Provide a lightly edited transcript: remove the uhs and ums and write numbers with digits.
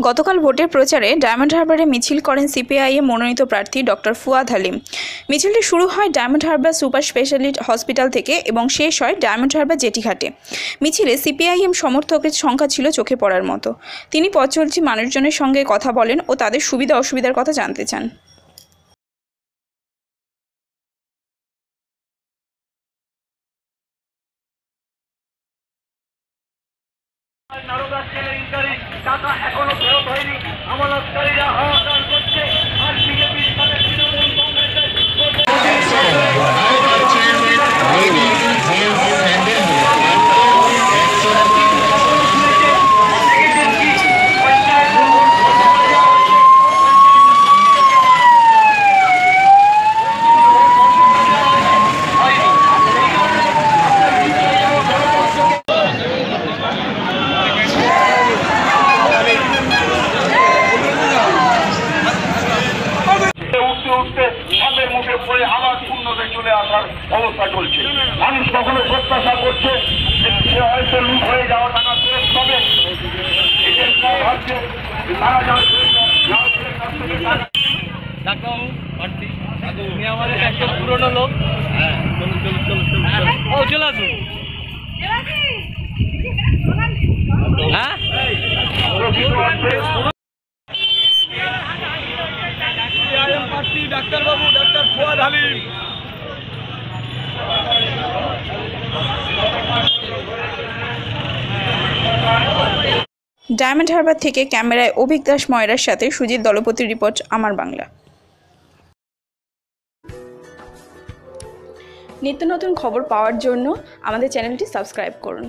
গতকাল ভোটের প্রচারে ডায়মন্ড হারবারে মিছিল করেন সিপিআইএম মনোনীত প্রার্থী ডক্টর ফুয়াদ হালিম। মিছিলটি শুরু হয় diamond Harbour super speciality hospital থেকে এবং শেষ হয় ডায়মন্ড হারবার জেটিঘাটে। মিছিলে সিপিআইএম সমর্থকের সংখ্যা ছিল চোখে পড়ার মতো। তিনি পথচলতি মানুষজনের সঙ্গে কথা বলেন ও তাদের সুবিধা অসুবিধার কথা জানতে চান। টাকা এখনো ফেরত হয়নি, আমানতকারীরা হাহাকার করছে আর বিজেপির সাথে তৃণমূল কংগ্রেসের মুখে পড়ে আবার শূন্যতে চলে আসার অবস্থা চলছে। মানুষ কখনো প্রত্যাশা করছে সে হয়তো লুট হয়ে যাওয়া টাকা ফেরত পাবে, ভাবছে তারা আমাদের একদম পুরোনো লোক। চলে আসুন। হ্যাঁ ডাক্তারবাবু ডাক্তার ফুয়াদ হালিম। ডায়মন্ড হারবার থেকে ক্যামেরায় অভিক দাস ময়রার সাথে সুজিত দলপতির রিপোর্ট, আমার বাংলা। নিত্য নতুন খবর পাওয়ার জন্য আমাদের চ্যানেলটি সাবস্ক্রাইব করুন।